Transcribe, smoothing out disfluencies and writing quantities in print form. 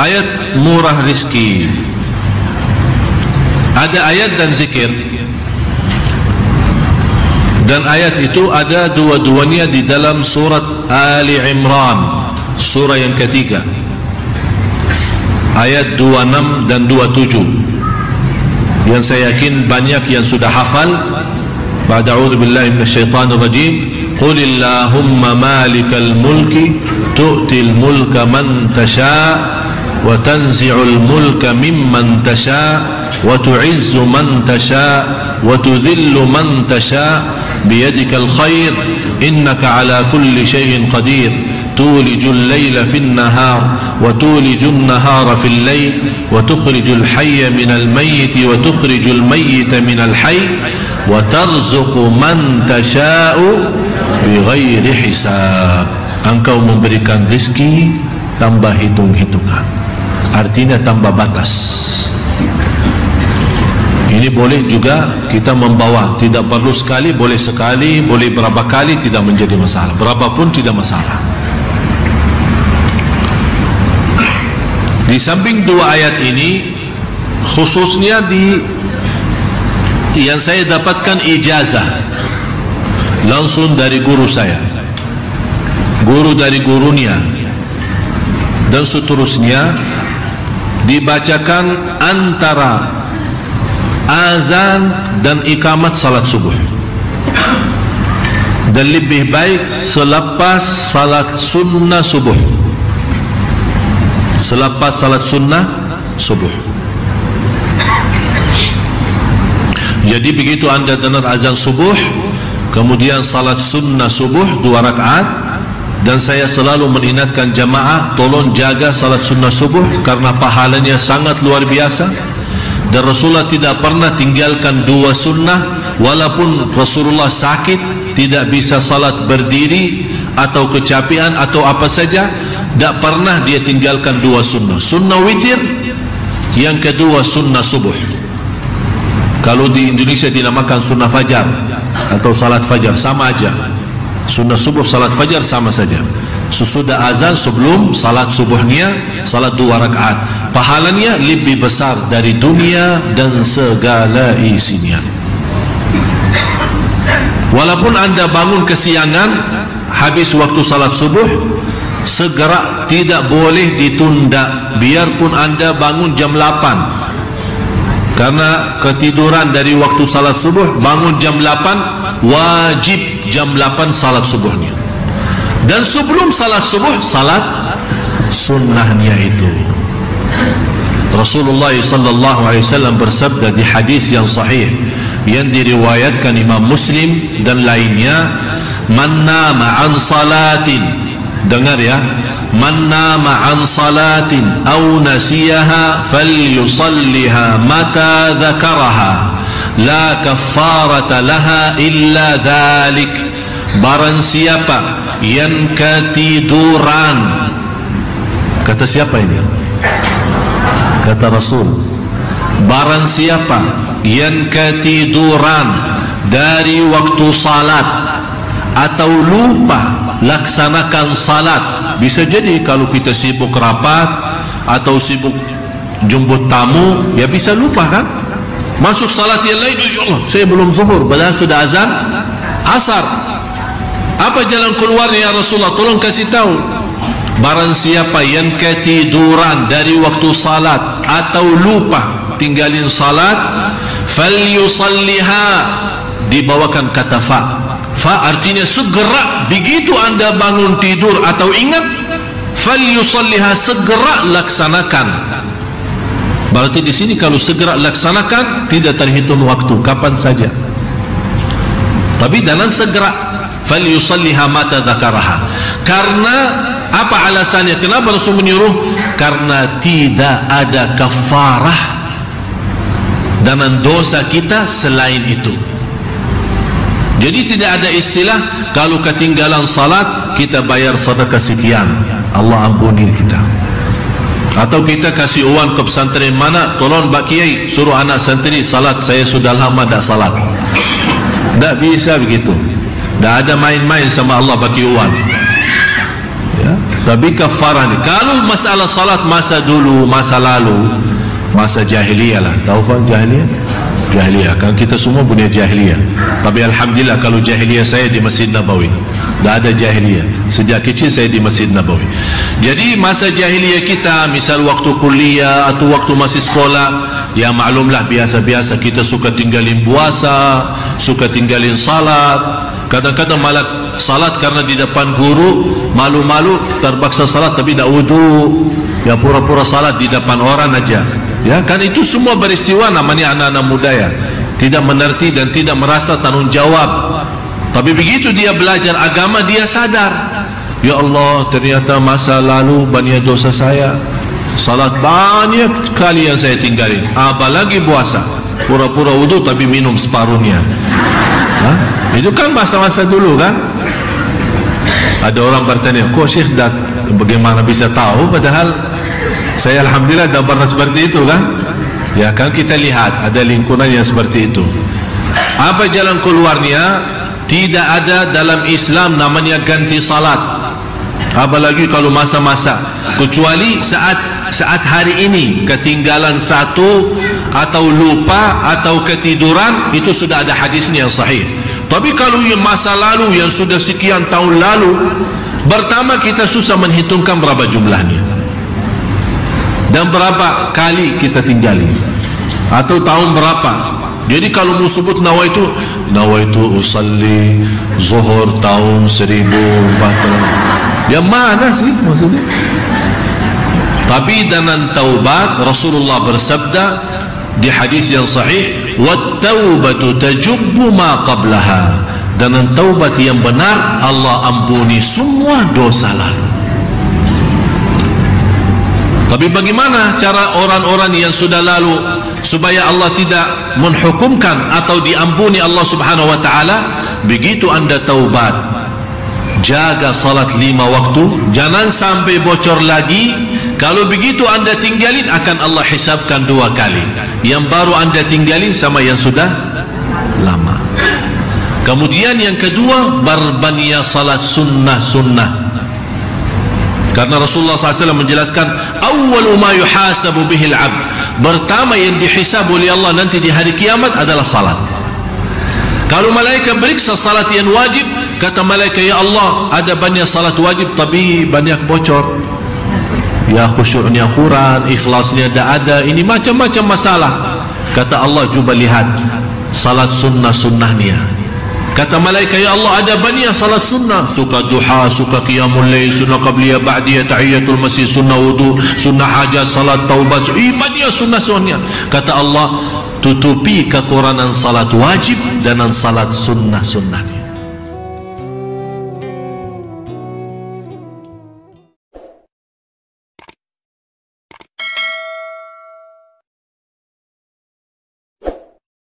ayat murah rizki. Ada ayat dan zikir, dan ayat itu ada dua-duanya di dalam surat Ali Imran, surah yang ketiga, ayat 26 dan 27, yang saya yakin banyak yang sudah hafal. A'udzu billahi minasyaitonir rajim. Qulillahumma malikal mulki tu'til mulka man tasha' wa tanzi'ul mulka mimman tasha' wa tu'izzu man tasha' wa tudhillu man tasha' biyadikal khair innaka ala kulli shay'in qadir tulijul layla fin nahar wa tulijun nahara fil layl wa tukhrijul hayya minal mayyiti wa tukhrijul mayyita minal hayy wa tarzuqu man tasha'u bighairi hisab. Engkau memberikan rezeki tanpa hitung-hitungan, artinya tanpa batas. Ini boleh juga kita membawa, tidak perlu sekali, boleh sekali, boleh berapa kali, tidak menjadi masalah, berapapun tidak masalah. Di samping dua ayat ini, khususnya yang saya dapatkan ijazah langsung dari guru saya, guru dari gurunya, dan seterusnya, dibacakan antara azan dan iqamat salat subuh, dan lebih baik selepas salat sunnah subuh, selepas salat sunnah subuh. Jadi begitu anda dengar azan subuh, kemudian salat sunnah subuh 2 rakaat, dan saya selalu mengingatkan jamaah, tolong jaga salat sunnah subuh karena pahalanya sangat luar biasa. Dan Rasulullah tidak pernah tinggalkan 2 sunnah, walaupun Rasulullah sakit, tidak bisa salat berdiri atau kecapean atau apa saja, tidak pernah dia tinggalkan 2 sunnah. Sunnah witir, yang kedua sunnah subuh. Kalau di Indonesia dinamakan sunnah fajar atau salat fajar, sama aja. Sunnah subuh, salat fajar sama saja. Sesudah azan, sebelum salat subuhnya, salat 2 rakaat. Pahalanya lebih besar dari dunia dan segala isinya. Walaupun anda bangun kesiangan, habis waktu salat subuh, segera, tidak boleh ditunda. Biarpun anda bangun jam 8, karena ketiduran dari waktu salat subuh, bangun jam 8, wajib jam 8 salat subuhnya. Dan sebelum salat subuh, salat sunnahnya itu. Rasulullah sallallahu alaihi wasallam bersabda di hadis yang sahih yang diriwayatkan Imam Muslim dan lainnya, man nama an salatin, dengar ya, man nama an salatin aw nasiyaha falyusalliha mata dzakaraha la kaffarata laha illa dzalik. Barang siapa yang ketiduran, kata siapa ini? Kata Rasul. Barang siapa yang ketiduran dari waktu salat atau lupa laksanakan salat, bisa jadi kalau kita sibuk rapat atau sibuk jemput tamu, ya bisa lupa kan, masuk salat yang lain, ya Allah saya belum zuhur, padahal sudah azan asar. Apa jalan keluarnya ya Rasulullah, tolong kasih tahu. Barang siapa yang ketiduran dari waktu salat atau lupa tinggalin salat, falyusalliha, dibawakan kata fa artinya segera. Begitu anda bangun tidur atau ingat, falyusalliha, segera laksanakan. Berarti di sini kalau segera laksanakan, tidak terhitung waktu, kapan saja. Tapi dalam segera, falyusalliha mata dzakaraha. Karena apa alasannya? Kenapa Rasul menyuruh? Karena tidak ada kafarah dengan dosa kita selain itu. Jadi tidak ada istilah kalau ketinggalan salat kita bayar sedekah sekian, Allah ampuni kita. Atau kita kasih uang ke pesantren mana, tolong Pak Kiai suruh anak santri salat, saya sudah lama tak salat. Tak bisa begitu. Tak ada main-main sama Allah bagi uang. Ya. Tapi kafarah ni, kalau masalah salat masa dulu, masa lalu, masa jahiliyah lah. Tahu faham jahiliyah? Jahiliyah kan kita semua punya jahiliyah. Tapi alhamdulillah kalau jahiliyah saya di Masjid Nabawi. Dah ada jahiliyah. Sejak kecil saya di Masjid Nabawi. Jadi masa jahiliyah kita, misal waktu kuliah atau waktu masih sekolah, ya maklumlah biasa-biasa kita suka tinggalin puasa, suka tinggalin salat. Kadang-kadang malah salat karena di depan guru, malu-malu terpaksa salat tapi tak wudu. Ya pura-pura salat di depan orang aja. Ya kan itu semua beristiwa namanya anak-anak muda ya. Tidak mengerti dan tidak merasa tanggung jawab. Tapi begitu dia belajar agama, dia sadar, ya Allah, ternyata masa lalu banyak dosa saya. Salat banyak sekali yang saya tinggalin. Apalagi puasa, pura-pura wudu tapi minum separuhnya. Itu kan masa-masa dulu kan. Ada orang bertanya, kok Syekh dah bagaimana bisa tahu, padahal saya alhamdulillah dah pernah seperti itu kan. Ya kan kita lihat ada lingkungan yang seperti itu. Apa jalan keluarnya? Tidak ada dalam Islam namanya ganti salat. Apalagi kalau masa-masa, kecuali saat hari ini ketinggalan satu atau lupa atau ketiduran, itu sudah ada hadisnya yang sahih. Tapi kalau yang masa lalu yang sudah sekian tahun lalu, pertama kita susah menghitungkan berapa jumlahnya dan berapa kali kita tinggali atau tahun berapa. Jadi kalau mau sebut nawaitu usalli zuhur tahun 1400, ya mana sih maksudnya? Tapi dengan taubat, Rasulullah bersabda di hadis yang sahih, wat-taubatu tajubbu ma qablaha. Dengan taubat yang benar, Allah ampuni semua dosa lalu. Tapi bagaimana cara orang-orang yang sudah lalu supaya Allah tidak menghukumkan atau diampuni Allah Subhanahu wa taala? Begitu Anda taubat, jaga salat 5 waktu, jangan sampai bocor lagi. Kalau begitu Anda tinggalin, akan Allah hisabkan 2 kali. Yang baru Anda tinggalin sama yang sudah lama. Kemudian yang kedua, berbanyak salat sunnah-sunnah. Karena Rasulullah SAW menjelaskan, awwalu ma yuhasabu bihil abd, pertama yang dihisab oleh Allah nanti di hari kiamat adalah salat. Kalau malaikat periksa salat yang wajib, kata malaikat, ya Allah, ada banyak salat wajib tapi banyak bocor. Ya khusyuknya kurang, ikhlasnya tak ada, ini macam-macam masalah. Kata Allah, cuba lihat salat sunnah-sunnahnya. Kata malaikat, ya Allah, ada banyak salat sunnah, suka duha, suka qiyamul lail, sunnah qabliyah, ba'diyah, tahiyatul masjid, sunnah wudu, sunnah hajat, salat taubat, banyak sunnah-sunnahnya. Kata Allah, tutupi kekurangan salat wajib dan salat sunnah-sunnahnya.